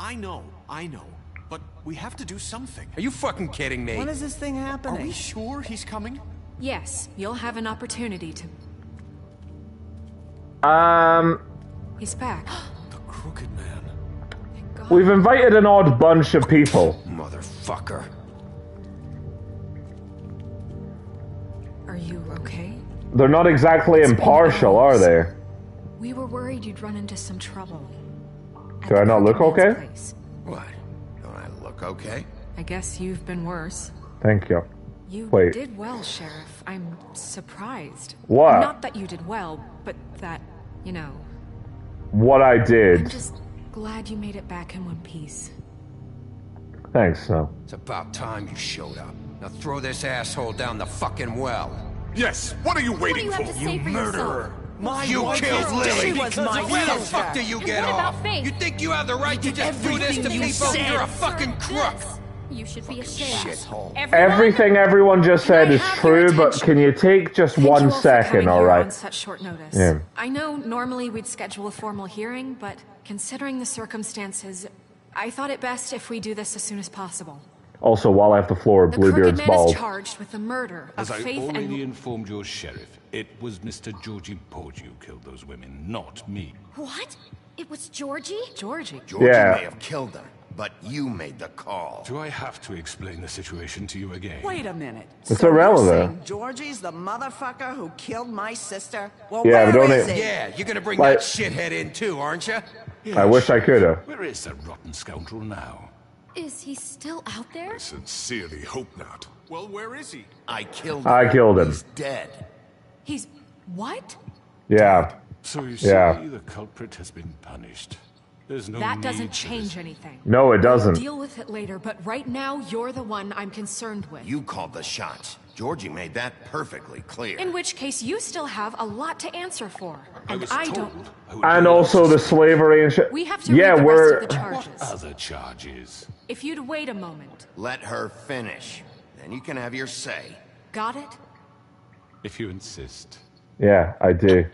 I know. But we have to do something. Are you fucking kidding me? When is this thing happening? Are we sure he's coming? Yes, you'll have an opportunity to... He's back. The Crooked Man. Thank God. We've invited an odd bunch of people. Motherfucker. Are you okay? They're not exactly impartial, are they? We were worried you'd run into some trouble. Do I not look okay? What? Don't I look okay? I guess you've been worse. Thank you. You Wait. did well, Sheriff. I'm surprised. What? Not that you did well, but that, you know... What I I'm did. just glad you made it back in one piece. Thanks, Snow. It's about time you showed up. Now throw this asshole down the fucking well. Yes, what are you waiting for? You Murderer! My You wife killed is Lily! dead because of Where the you. fuck do you And get what about off? Faith? You think you have the right to just do this to everything you people? said. You're a fucking crook! You should be ashamed. Shithole. Everything everyone just said Can I is have your true, but attention? can you take just Thank you 1 all for second, coming here alright? on such short notice. Yeah. I know normally we'd schedule a formal hearing, but considering the circumstances, I thought it best if we do this as soon as possible. Also, while I have the floor, The Crooked Bluebeard's Man bald. is charged with the murder of As I Faith already and... informed your sheriff, it was Mr. Georgie Porgy who killed those women, not me. What? It was Georgie? Georgie. Georgie Yeah. may have killed them, but you made the call. Do I have to explain the situation to you again? Wait a minute. It's So you're irrelevant. saying Georgie's the motherfucker who killed my sister? Well, Yeah, where but don't is it- he? Yeah, you're gonna bring Like- that shithead in too, aren't you? I wish I could've. Where is that rotten scoundrel now? Is he still out there? Sincerely hope not. Well, where is he? I killed him. I killed him. He's dead. He's... what? Yeah. So you see, Yeah. the culprit has been punished. There's no That need doesn't for change this. anything. No, it doesn't. Deal with it later, but right now, you're the one I'm concerned with. You called the shots. Georgie made that perfectly clear. In which case, you still have a lot to answer for. I And was I told don't... who And it also the was. slavery and shit. We have to Yeah, read the we're... rest of the charges. Other charges. If you'd wait a moment. Let her finish. Then you can have your say. Got it? If you insist. Yeah, I do.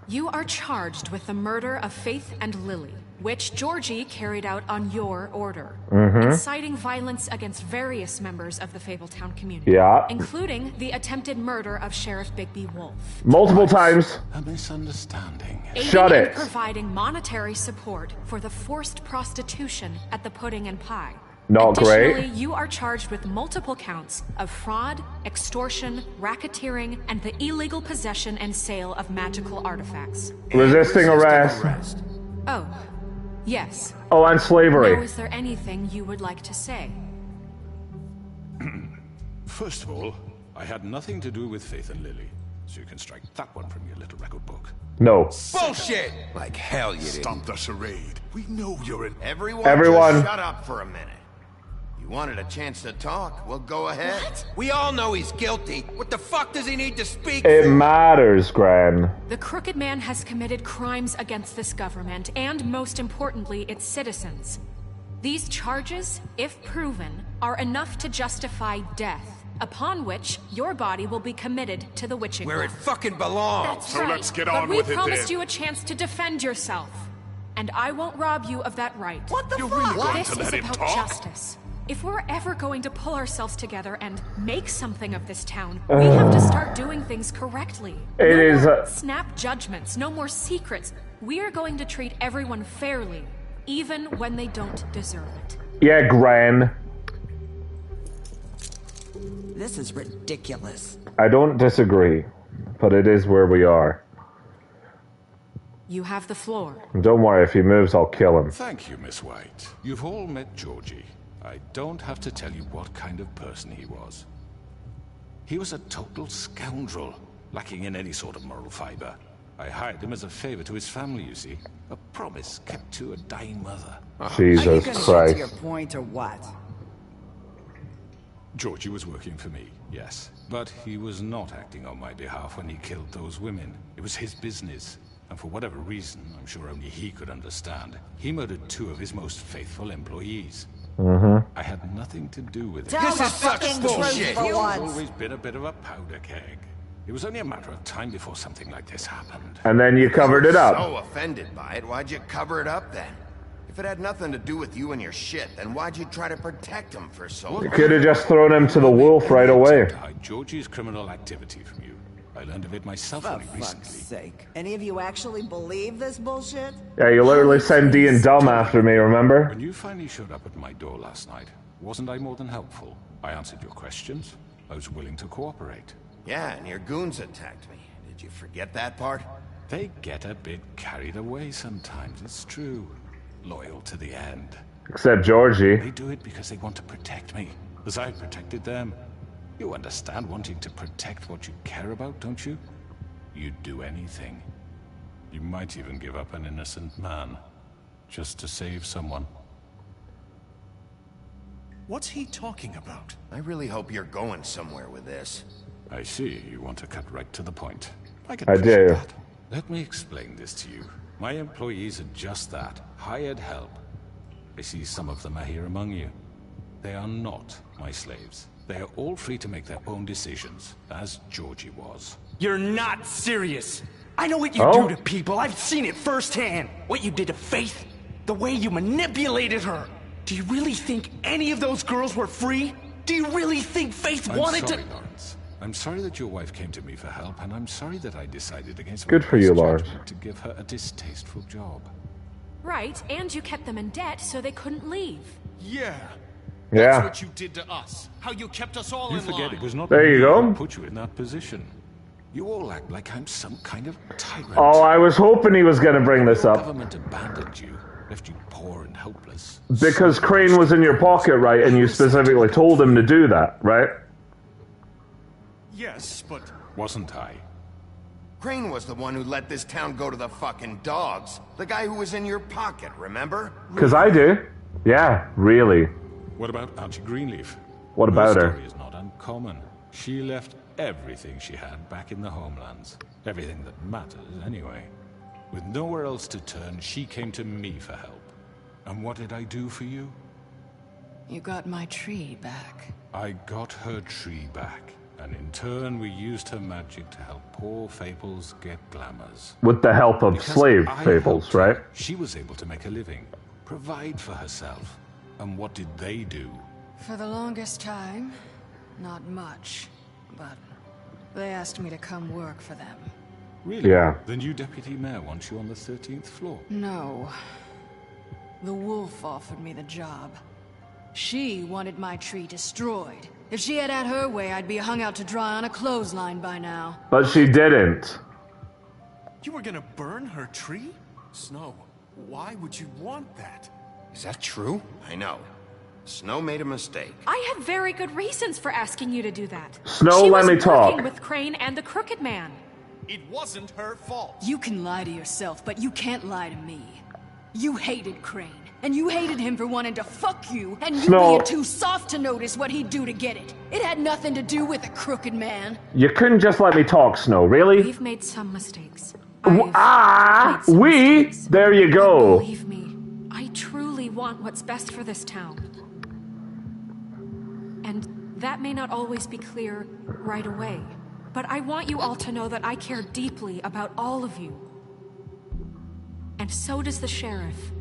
You are charged with the murder of Faith and Lily, which Georgie carried out on your order, inciting violence against various members of the Fabletown community, Yeah. including the attempted murder of Sheriff Bigby Wolf, Multiple times. A misunderstanding. aiding Shut and it. providing monetary support for the forced prostitution at the Pudding and Pie. Not great. Additionally, you are charged with multiple counts of fraud, extortion, racketeering, and the illegal possession and sale of magical artifacts. Resisting arrest. Oh, yes. Oh, and Now, slavery. is there anything you would like to say? First of all, I had nothing to do with Faith and Lily, so you can strike that one from your little record book. No. Bullshit! Like hell you Stop didn't. the charade. We know you're an... Everyone. Just shut up for a minute. You wanted a chance to talk? Well, go ahead. What? We all know he's guilty. What the fuck does he need to speak It for? matters, Gran. The Crooked Man has committed crimes against this government and, most importantly, its citizens. These charges, if proven, are enough to justify death, upon which your body will be committed to the witching Where it well. fucking belongs. That's So right. let's get but on we with it promised then. you a chance to defend yourself, and I won't rob you of that right. What the You're fuck? really going This to is let him about talk? justice. If we're ever going to pull ourselves together and make something of this town, we have to start doing things correctly. It No is, more snap judgments, no more secrets. We are going to treat everyone fairly, even when they don't deserve it. Yeah, Gran. This is ridiculous. I don't disagree, but it is where we are. You have the floor. And don't worry, if he moves, I'll kill him. Thank you, Miss White. You've all met Georgie. I don't have to tell you what kind of person he was. He was a total scoundrel, lacking in any sort of moral fiber. I hired him as a favor to his family, you see. A promise kept to a dying mother. Are you Jesus gonna get to Christ. your point or what? Georgie was working for me, yes. But he was not acting on my behalf when he killed those women. It was his business. And for whatever reason, I'm sure only he could understand, he murdered 2 of his most faithful employees. I had nothing to do with it. Tell This the is such fucking bullshit. truth for He's once. always been a bit of a powder keg. It was only a matter of time before something like this happened. And then you covered it up. So offended by it, why'd you cover it up then? If it had nothing to do with you and your shit, then why'd you try to protect him for so long? You could have just thrown him to the wolf right away. To hide Georgie's criminal activity from you. I learned of it myself For only fuck's recently. sake. Any of you actually believe this bullshit? Yeah, you literally sent D and Dumb after me, remember? When you finally showed up at my door last night, wasn't I more than helpful? I answered your questions. I was willing to cooperate. Yeah, and your goons attacked me. Did you forget that part? They get a bit carried away sometimes, it's true. Loyal to the end. Except Georgie. They do it because they want to protect me, as I protected them. You understand wanting to protect what you care about, don't you? You'd do anything. You might even give up an innocent man, just to save someone. What's he talking about? I really hope you're going somewhere with this. I see, you want to cut right to the point. I can I appreciate do. that. Let me explain this to you. My employees are just that, hired help. I see some of them are here among you. They are not my slaves. They are all free to make their own decisions, as Georgie was. You're not serious. I know what you Oh? do to people. I've seen it firsthand. What you did to Faith. The way you manipulated her. Do you really think any of those girls were free? Do you really think Faith wanted sorry, to... Lawrence. I'm sorry that your wife came to me for help, and I'm sorry that I decided against Good my for you, best Lawrence. judgment to give her a distasteful job. Right, and you kept them in debt so they couldn't leave. Yeah. Yeah. That's what you did to us. How you kept us all You in forget line. it was not There you me go. who put you in that position. You all act like I'm some kind of tyrant. Oh, I was hoping he was going to bring this Your up. government abandoned you, left you poor and helpless. Because Crane was in your pocket, right? And you specifically told him to do that, right? Yes, but Wasn't I? Crane was the one who let this town go to the fucking dogs. The guy who was in your pocket, remember? Because I do. Yeah, really. What about Auntie Greenleaf? What about her her? story is not uncommon. She left everything she had back in the homelands. Everything that matters, anyway. With nowhere else to turn, she came to me for help. And what did I do for you? You got my tree back. I got her tree back. And in turn, we used her magic to help poor Fables get glamours. With the help of Because slave I fables, helped her, right? She was able to make a living, provide for herself. And what did they do? For the longest time, not much. But they asked me to come work for them. Really? Yeah. The new deputy mayor wants you on the 13th floor. No. The wolf offered me the job. She wanted my tree destroyed. If she had her way, I'd be hung out to dry on a clothesline by now. But she didn't. you were gonna burn her tree? Snow, why would you want that? Is that true? I know. Snow made a mistake. I had very good reasons for asking you to do that. Snow, she let was me talk. working with Crane and the Crooked Man. It wasn't her fault. You can lie to yourself, but you can't lie to me. You hated Crane, and you hated him for wanting to fuck you, and you Snow. being too soft to notice what he'd do to get it. It had nothing to do with a crooked man. You couldn't just let me talk, Snow, really? We've made some mistakes. We? There you go. Believe me, I truly want what's best for this town. And that may not always be clear right away. But I want you all to know that I care deeply about all of you. And so does the sheriff.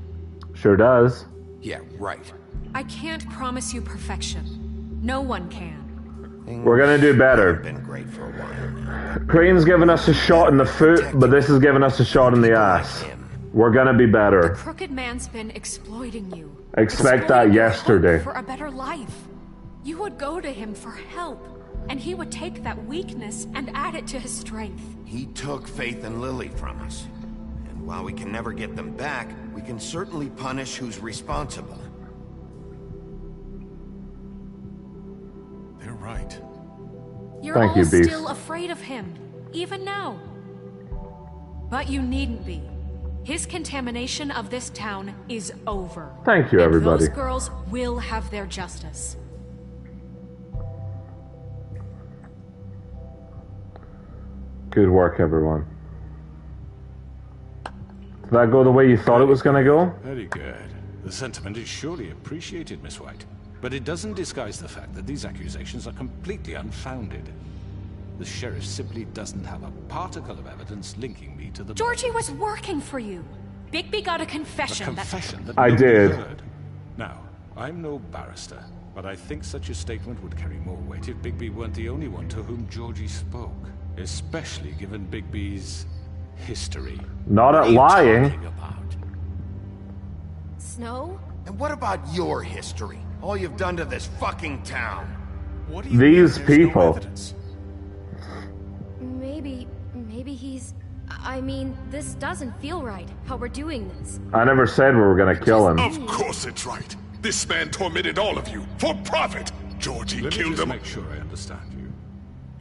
Sure does. Yeah, right. I can't promise you perfection. No one can. We're gonna do better. Been great for a while now. Crane's giving us a shot in the foot, but this is giving us a shot in the ass. We're gonna be better. Crooked Man's been exploiting you. Expect that Exploiting your yesterday. hope for a better life. You would go to him for help, and he would take that weakness and add it to his strength. He took Faith and Lily from us. And while we can never get them back, we can certainly punish who's responsible. They're right. You're Thank all you, Beast. still afraid of him, even now. But you needn't be. His contamination of this town is over. Thank you, And everybody. those girls will have their justice. Good work, everyone. Did that go the way you thought it was gonna go? Very good. The sentiment is surely appreciated, Miss White. But it doesn't disguise the fact that these accusations are completely unfounded. The sheriff simply doesn't have a particle of evidence linking me to the... Georgie was working for you. Bigby got a confession, A confession that I nobody did. heard. Now, I'm no barrister, but I think such a statement would carry more weight if Bigby weren't the only one to whom Georgie spoke. Especially given Bigby's history. Not What at are you lying. talking about? Snow? And what about your history? All you've done to this fucking town. What do you These mean there's no people. evidence? Maybe he's... I mean, this doesn't feel right, how we're doing this. I never said we were gonna kill him. Of course it's right. This man tormented all of you for profit. Georgie Let me killed just him. make sure I understand you.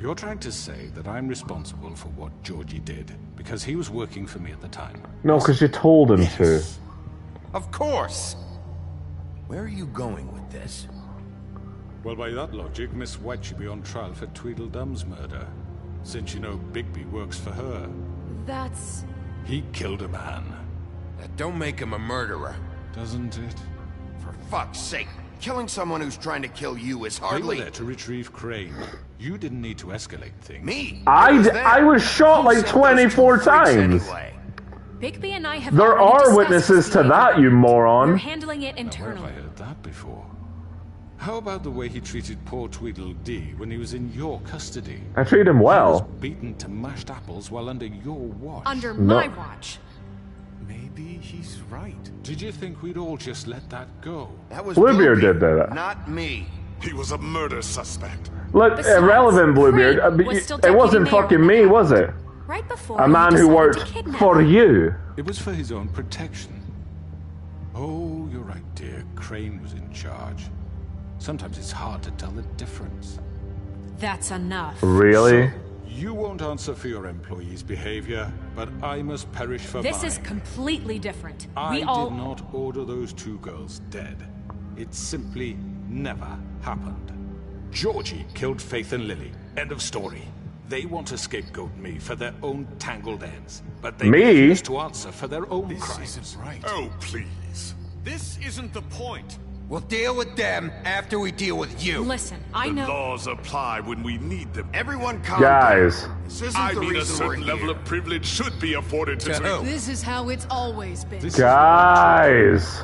You're trying to say that I'm responsible for what Georgie did because he was working for me at the time. No, because you told him to. Of course. Where are you going with this? Well, by that logic, Miss White should be on trial for Tweedledum's murder. Since you know Bigby works for her. That's... He killed a man. That don't make him a murderer. Doesn't it? For fuck's sake. Killing someone who's trying to kill you is They were hardly... there to retrieve Crane. You didn't need to escalate things. Me? I was shot like 24 times. Anyway. Bigby and I have There already are discussed witnesses this to later. that, you We're moron. handling it Now, where have internally. I heard that before? How about the way he treated poor Tweedledee when he was in your custody? I treat him He well. was beaten to mashed apples while under your watch. Under No. my watch. Maybe he's right. Did you think we'd all just let that go? That was Bluebeard Bluebeard, did that. not me. He was a murder suspect. Look, Besides, irrelevant, Bluebeard. Crane was still It wasn't deputy mayor fucking when me, that was it? Right before A he man who decided worked to kidnap for her. you. It was for his own protection. Oh, you're right, dear. Crane was in charge. Sometimes it's hard to tell the difference. That's enough. Really? So, you won't answer for your employees' behavior, but I must perish for This mine. is completely different. I We all... did not order those two girls dead. It simply never happened. Georgie killed Faith and Lily. End of story. They want to scapegoat me for their own tangled ends, but they Me? refuse to answer for their own This crimes. isn't right. Oh, please. This isn't the point. We'll deal with them after we deal with you. Listen, I The know... laws apply when we need them. Everyone calm Guys. down. This isn't I the mean, a reason we're certain level here. of privilege should be afforded to To me. who? This is how it's always been. This Guys.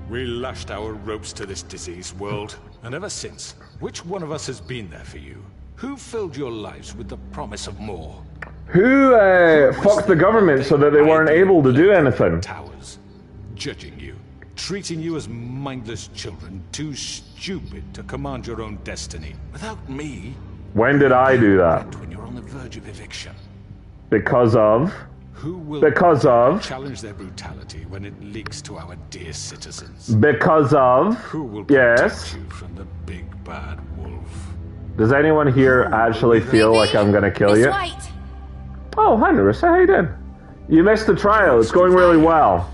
We lashed our ropes to this diseased world, and ever since, which one of us has been there for you? Who filled your lives with the promise of more? Who fucked the government so that they weren't able to do anything? Towers, judging you, treating you as mindless children, too stupid to command your own destiny. Without me, When did I do that? when you're on the verge of eviction, Because of? who will Because of? challenge their brutality when it leaks to our dear citizens? Because of? Who will Yes. protect you from the big bad wolf? Does anyone here actually feel like I'm gonna kill Miss you? White! Oh, hi Narissa, how you doing? You missed the trial, it's going really well.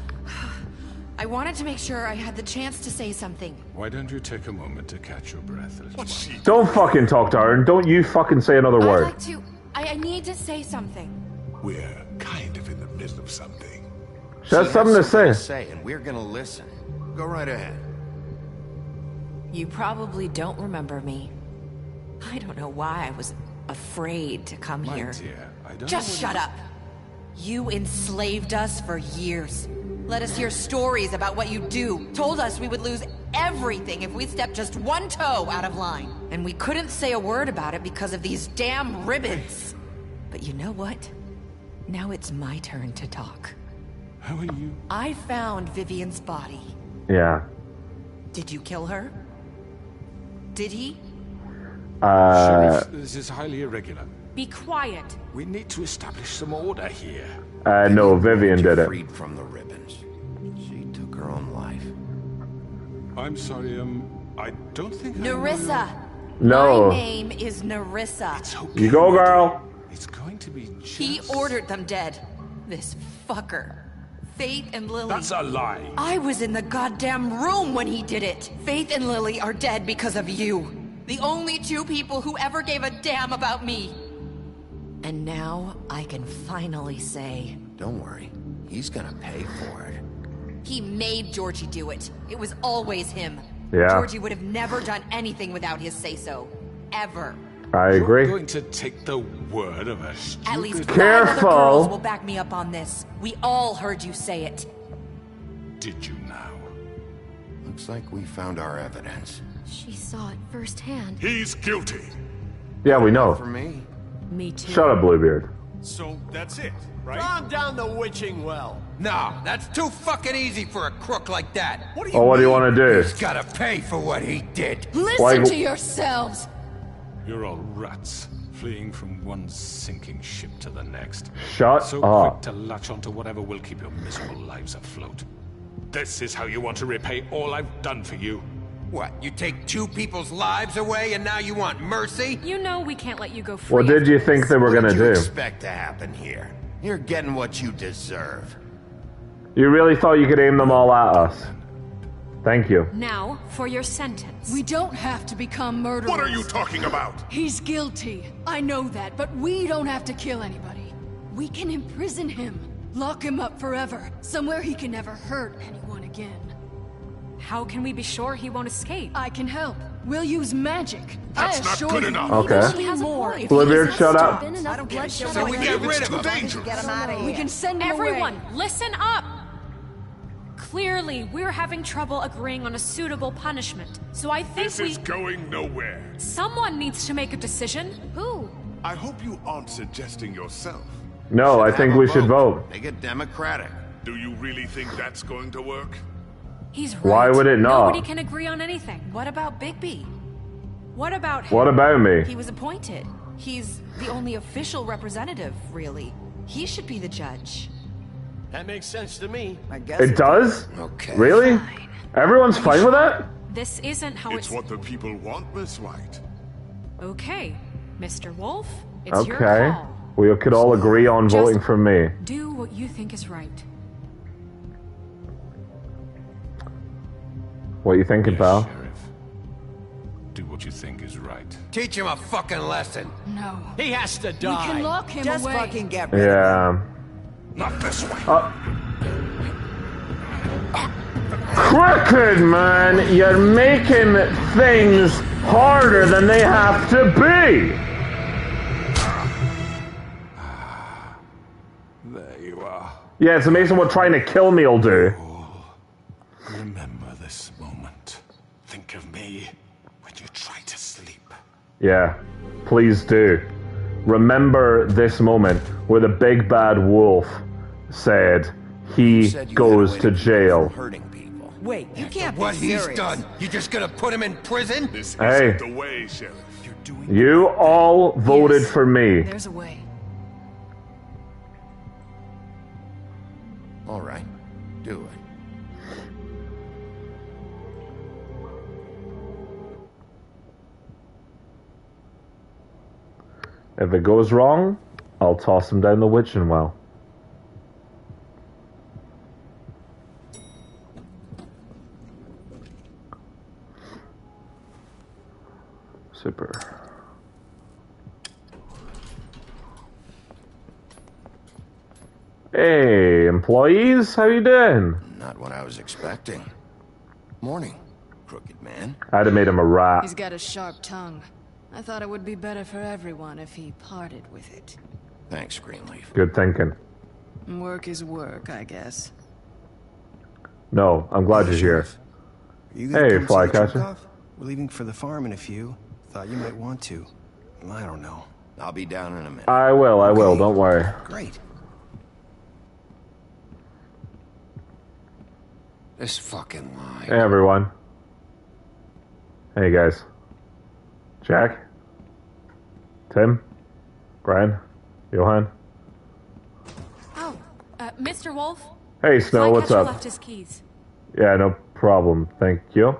I wanted to make sure I had the chance to say something. Why don't you take a moment to catch your breath, little one? Don't fucking talk to her, and don't you fucking say another I'd word. like to... I need to say something. We're kind of in the middle of something. She has something to say. And we're gonna listen. Go right ahead. You probably don't remember me. I don't know why I was afraid to come My here. dear, I don't Just know shut up. You enslaved us for years. Let us hear stories about what you do. Told us we would lose everything if we stepped just one toe out of line. And we couldn't say a word about it because of these damn ribbons. But you know what? Now it's my turn to talk. How are you? I found Vivian's body. Yeah. Did you kill her? Did he? Sheriff, this is highly irregular. Be quiet. We need to establish some order here. No, Vivian did it. Freed from the ribbons. She took her own life. I'm sorry, I don't think I know Narissa! No. My name is Narissa. It's okay. You go, girl. It's going to be just... He ordered them dead. This fucker. Faith and Lily. That's a lie. I was in the goddamn room when he did it. Faith and Lily are dead because of you. The only two people who ever gave a damn about me. And now I can finally say... Don't worry. He's gonna pay for it. He made Georgie do it. It was always him. Yeah. Georgie would have never done anything without his say-so. Ever. I agree. You're going to take the word of a stupid... At least Careful. 5 other girls will back me up on this. We all heard you say it. Did you now? Looks like we found our evidence. She saw it firsthand. He's guilty. Yeah, we know. For me. Me too. Shut up, Bluebeard. So that's it, right? Calm down the witching well. No, that's too fucking easy for a crook like that. What do Oh, what do you want to do? He's gotta pay for what he did. Listen Like- to yourselves! You're all rats, fleeing from one sinking ship to the next. Shut so up. quick to latch onto whatever will keep your miserable lives afloat. This is how you want to repay all I've done for you? What, you take 2 people's lives away and now you want mercy? You know we can't let you go free. What did you think they were What gonna did you do? expect to happen here? You're getting what you deserve. You really thought you could aim them all at us? Thank you. Now, for your sentence. We don't have to become murderers. What are you talking about? He's guilty. I know that, but we don't have to kill anybody. We can imprison him. Lock him up forever. Somewhere he can never hurt anyone again. How can we be sure he won't escape? I can help. We'll use magic. That's I not assure good you. enough. Okay. He has more. If Bluebeard, he shut up. been enough bloodshed So we already. get rid It's of too him. dangerous. Get him out of here. We can send him Everyone, away. listen up! Clearly, we're having trouble agreeing on a suitable punishment. So I think This is going nowhere. someone needs to make a decision. Who? I hope you aren't suggesting yourself. No, I think Have a we should vote. Make it democratic. Do you really think that's going to work? He's right. Why would it not? Nobody can agree on anything. What about Bigby? What about him? What about me? He was appointed. He's the only official representative, really. He should be the judge. That makes sense to me. I guess It does? Okay. Really? Everyone's fine with that? This isn't how It's what the people want, Miss White. Okay, Mr. Wolf, it's your Okay. call. We could all agree on Just- voting for me. Do what you think is right. What you thinking, Yes, pal? Sheriff. Do what you think is right. Teach him a fucking lesson. No. He has to We die. can lock him Just away. fucking get rid of him. Yeah. Not this way. Crooked, man! You're making things harder than they have to be! There you are. Yeah, it's amazing what trying to kill me will do. Remember this moment. Think of me when you try to sleep. Yeah, please do. Remember this moment where the big bad wolf said he Said you goes had a to way keep jail. from hurting people. Wait, you can't What be he's serious. done, you just gonna put him in prison? This Hey. isn't the way, Sheriff. You're doing You all voted Yes. for me. There's a way. All right, do it. If it goes wrong, I'll toss him down the witching well. Super. Hey, employees, how you doing? Not what I was expecting. Morning, crooked man. I'd have made him a rat. He's got a sharp tongue. I thought it would be better for everyone if he parted with it. Thanks, Greenleaf. Good thinking. Work is work, I guess. No, I'm glad you're here. You Hey, come see the Flycatcher. cook-off? We're leaving for the farm in a few. Thought you might want to. I don't know. I'll be down in a minute. I will, don't worry. Great. This fucking lie. Hey, everyone. Hey, guys. Jack? Tim? Brian? Johan? Oh, Mr. Wolf? Hey, Snow, what's Flycatcher up? left his keys. Yeah, no problem. Thank you.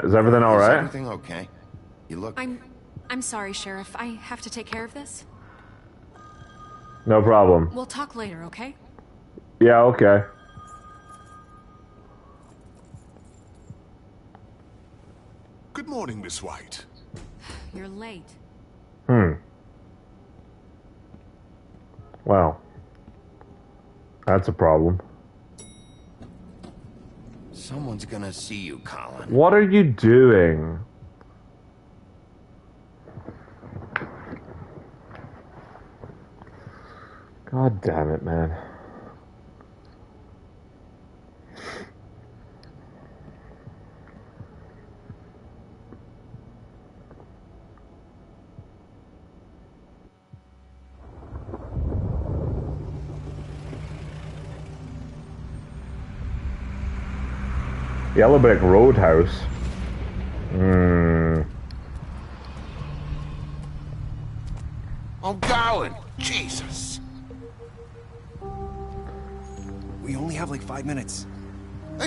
Is everything all Is right? everything okay? You look... I'm sorry, Sheriff. I have to take care of this. No problem. We'll talk later, okay? Yeah, okay. Good morning, Miss White. You're late. Well, that's a problem. Someone's gonna see you, Colin. What are you doing? God damn it, man. Yellow Brick Roadhouse. I'm going. Jesus. We only have like 5 minutes.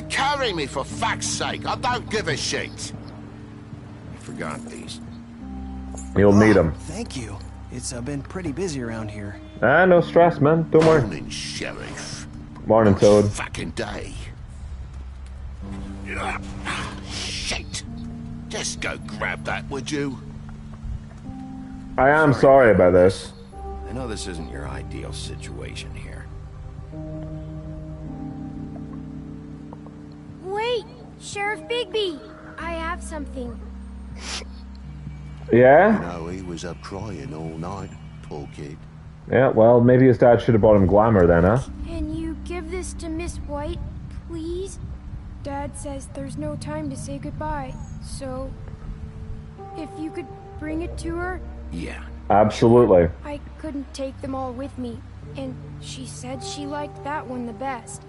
Carry me, for fuck's sake. I don't give a shit. I forgot these. You'll need them. Thank you. It's been pretty busy around here. No stress, man. Don't worry. Morning, Sheriff. Morning, Toad. Fucking day. Shit. Just go grab that, would you? I am sorry about this. I know this isn't your ideal situation here. Wait! Sheriff Bigby! I have something. Yeah? No, he was up crying all night, poor kid. Yeah, well, maybe his dad should have bought him glamour then, huh? Can you give this to Miss White, please? Dad says there's no time to say goodbye, so... if you could bring it to her? Yeah. Absolutely. I couldn't take them all with me, and she said she liked that one the best.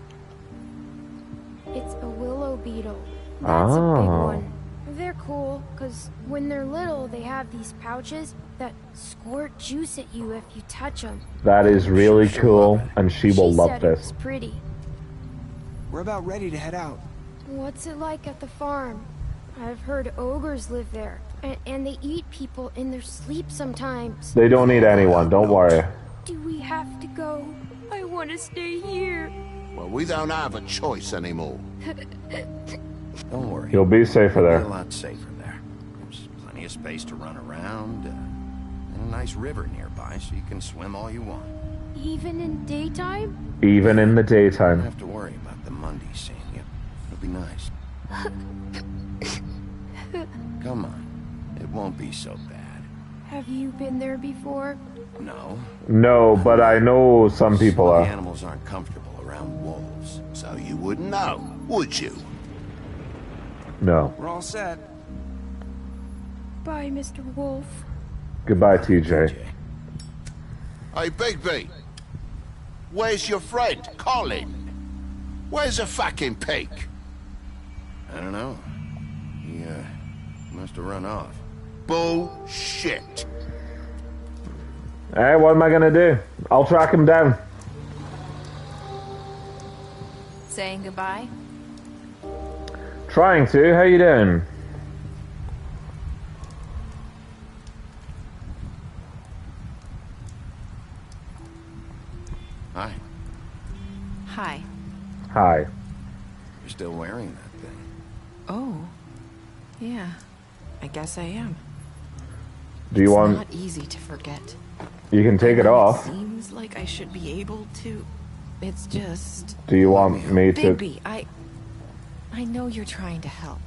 It's a willow beetle. That's a big one. They're cool, because when they're little, they have these pouches that squirt juice at you if you touch them. That is really cool, and she will love said this. It was pretty. We're about ready to head out. What's it like at the farm? I've heard ogres live there, and they eat people in their sleep sometimes. They don't need anyone, don't worry. Do we have to go? I want to stay here. Well, we don't have a choice anymore. Don't worry. You'll be safer You'll there. be a lot safer there. There's plenty of space to run around, and a nice river nearby, so you can swim all you want. Even in daytime? Even in the You don't daytime. have to worry about the Mundy seeing you. It'll be nice. Come on. It won't be so bad. Have you been there before? No. No, but I know some people The are. animals aren't comfortable around wolves. So you wouldn't know, would you? No. We're all set. Bye, Mr. Wolf. Goodbye, TJ. Hey, Bigby. Where's your friend, Colin? Where's the fucking pig? I don't know. He, must have run off. Bullshit. Hey, what am I gonna do? I'll track him down. Saying goodbye? Trying to. How you doing? Hi. Hi. Hi. You're still wearing that thing. Oh. Yeah. I guess I am. Do you want... It's not easy to forget. You can take it off. Seems like I should be able to. It's just... Do you want me to... Bigby, I know you're trying to help.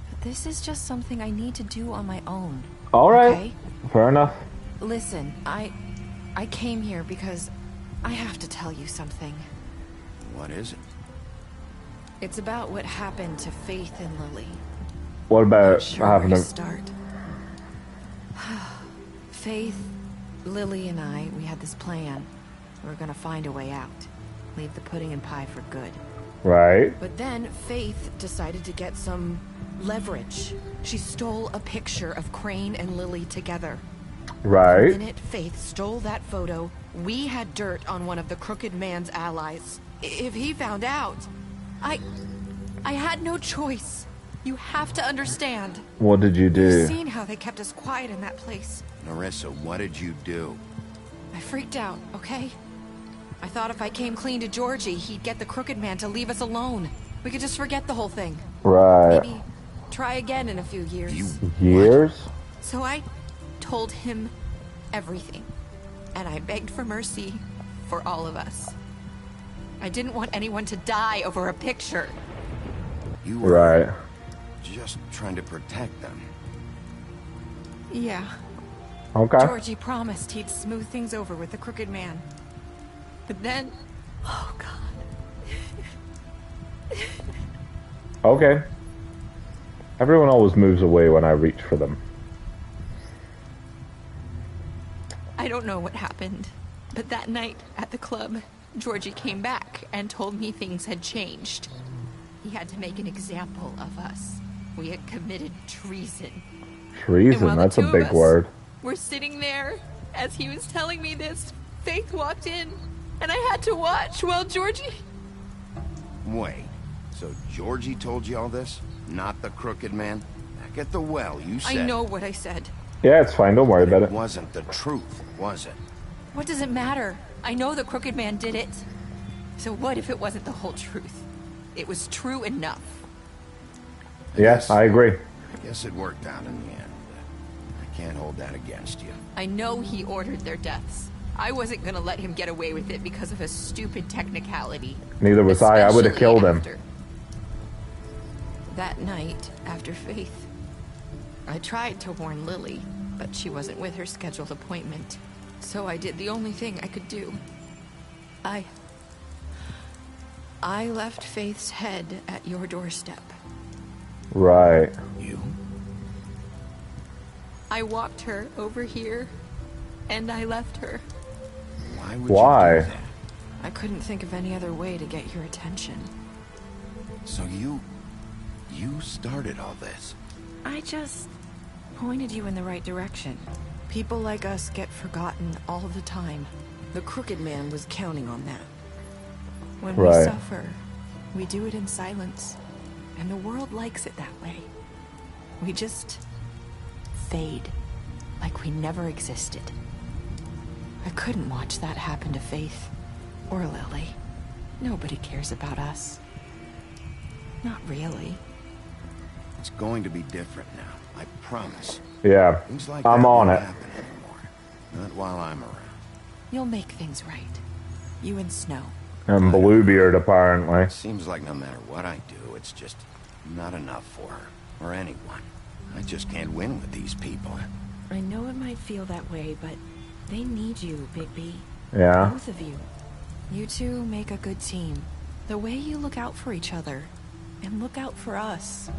But this is just something I need to do on my own. Alright. Okay? Fair enough. Listen, I came here because I have to tell you something. What is it? It's about what happened to Faith and Lily. What about Sure having where a... to start. Faith, Lily, and I, we had this plan. We were gonna find a way out. Leave the pudding and pie for good. Right. But then Faith decided to get some leverage. She stole a picture of Crane and Lily together. Right. The minute Faith stole that photo, we had dirt on one of the Crooked Man's allies. If he found out, I had no choice. You have to understand. What did you do? You've seen how they kept us quiet in that place. Narissa, what did you do? I freaked out, okay? I thought if I came clean to Georgie, he'd get the Crooked Man to leave us alone. We could just forget the whole thing. Right. Maybe try again in a few years. Years? So I told him everything. And I begged for mercy for all of us. I didn't want anyone to die over a picture. You were Right. just trying to protect them. Yeah. Okay. Georgie promised he'd smooth things over with the Crooked Man. But then... Oh, God. Okay. Everyone always moves away when I reach for them. I don't know what happened, but that night at the club, Georgie came back and told me things had changed. He had to make an example of us. We had committed treason. Treason, that's a big word. We're sitting there as he was telling me this. Faith walked in, and I had to watch while Georgie... Wait, so Georgie told you all this? Not the Crooked Man? Back at the well, you said... I know what I said. Yeah, it's fine. Don't worry about it. It wasn't the truth, was it? What does it matter? I know the Crooked Man did it. So what if it wasn't the whole truth? It was true enough. Yes, I agree. I guess it worked out in the end. I can't hold that against you. I know he ordered their deaths. I wasn't gonna let him get away with it because of a stupid technicality. Neither was I. I would have killed him. That night, after Faith, I tried to warn Lily, but she wasn't with her scheduled appointment. So I did the only thing I could do. I left Faith's head at your doorstep. Right. You? I walked her over here, and I left her. Why would Why? you do that? I couldn't think of any other way to get your attention. So you started all this? I just pointed you in the right direction. People like us get forgotten all the time. The Crooked Man was counting on that. When we suffer, we do it in silence. And the world likes it that way. We just fade, like we never existed. I couldn't watch that happen to Faith, or Lily. Nobody cares about us. Not really. It's going to be different now, I promise. Yeah, Things like I'm that on won't it. happen anymore. Not while I'm around. You'll make things right. You and Snow. And Bluebeard, apparently. Seems like no matter what I do, it's just not enough for her, or anyone. I just can't win with these people. I know it might feel that way, but they need you, Bigby. Yeah. Both of you. You two make a good team. The way you look out for each other, and look out for us.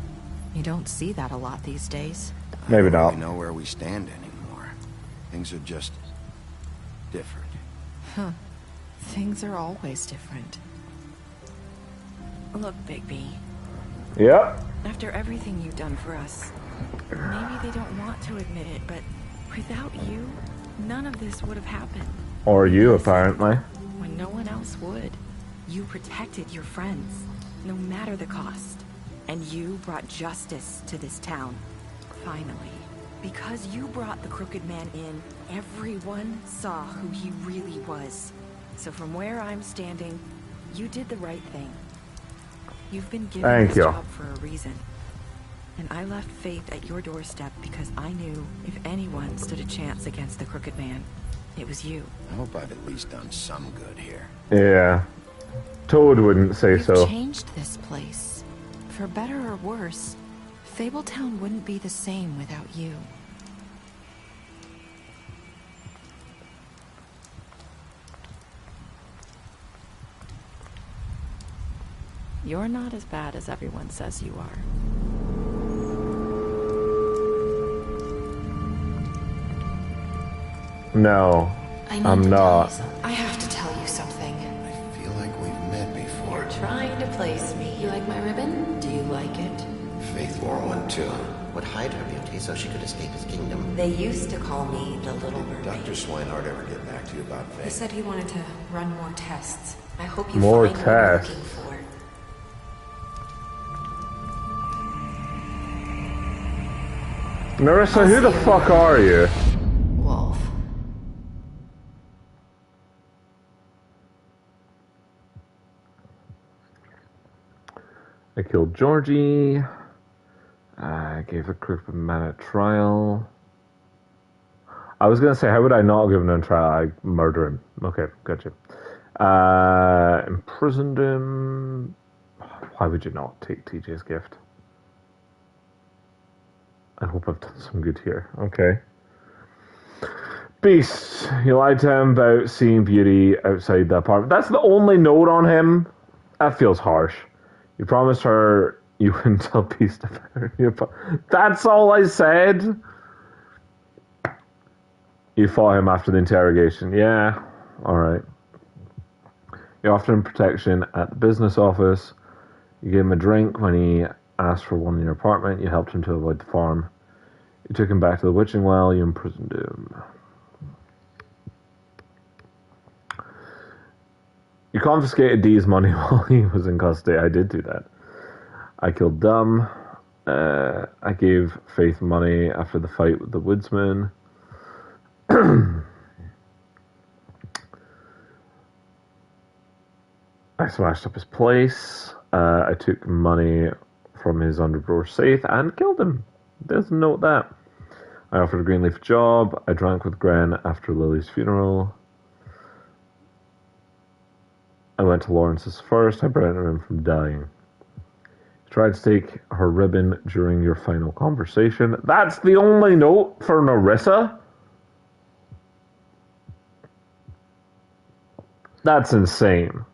You don't see that a lot these days. Maybe I don't not. really know where we stand anymore. Things are just different. Huh. Things are always different. Look, Bigby. Yep. After everything you've done for us, maybe they don't want to admit it, but without you, none of this would have happened. Or you, apparently. When no one else would. You protected your friends, no matter the cost. And you brought justice to this town. Finally. Because you brought the Crooked Man in, everyone saw who he really was. So from where I'm standing, you did the right thing. You've been given this job for a reason. And I left Faith at your doorstep because I knew if anyone stood a chance against the Crooked Man, it was you. I hope I've at least done some good here. Yeah. Toad wouldn't say You've so. changed this place. For better or worse, Fabletown wouldn't be the same without you. You're not as bad as everyone says you are. No, I'm not. I have to tell you something. I feel like we've met before. You're trying to place me. You like my ribbon? Do you like it? Faith wore one too. Would hide her beauty so she could escape his kingdom. They used to call me the Little Mermaid. Dr. Swinehart ever get back to you about He Faith? said he wanted to run more tests. I hope you More find what you're tests. looking for. Narissa, who the fuck are you? Wolf. I killed Georgie. I gave a Crooked Man a trial. I was gonna say, how would I not give him a trial? I murder him. Okay, gotcha. Imprisoned him. Why would you not take TJ's gift? I hope I've done some good here. Okay. Beast. You lied to him about seeing Beauty outside the apartment. That's the only note on him? That feels harsh. You promised her you wouldn't tell Beast about her. That's all I said? You fought him after the interrogation. Yeah. Alright. You offered him protection at the business office. You gave him a drink when he asked for one in your apartment. You helped him to avoid the farm. You took him back to the witching well. You imprisoned him. You confiscated Dee's money while he was in custody. I did do that. I killed Dumb. I gave Faith money after the fight with the woodsman. I smashed up his place. I took money from his underground safe and killed him. Doesn't note that. I offered a Greenleaf a job. I drank with Gren after Lily's funeral. I went to Lawrence's first. I prevented him from dying. You tried to take her ribbon during your final conversation. That's the only note for Nerissa? That's insane.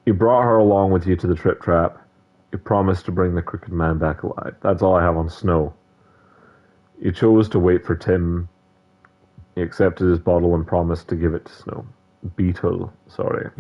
You brought her along with you to the Trip Trap. You promised to bring the Crooked Man back alive. That's all I have on Snow. You chose to wait for Tim. He accepted his bottle and promised to give it to Snow. Beetle, sorry.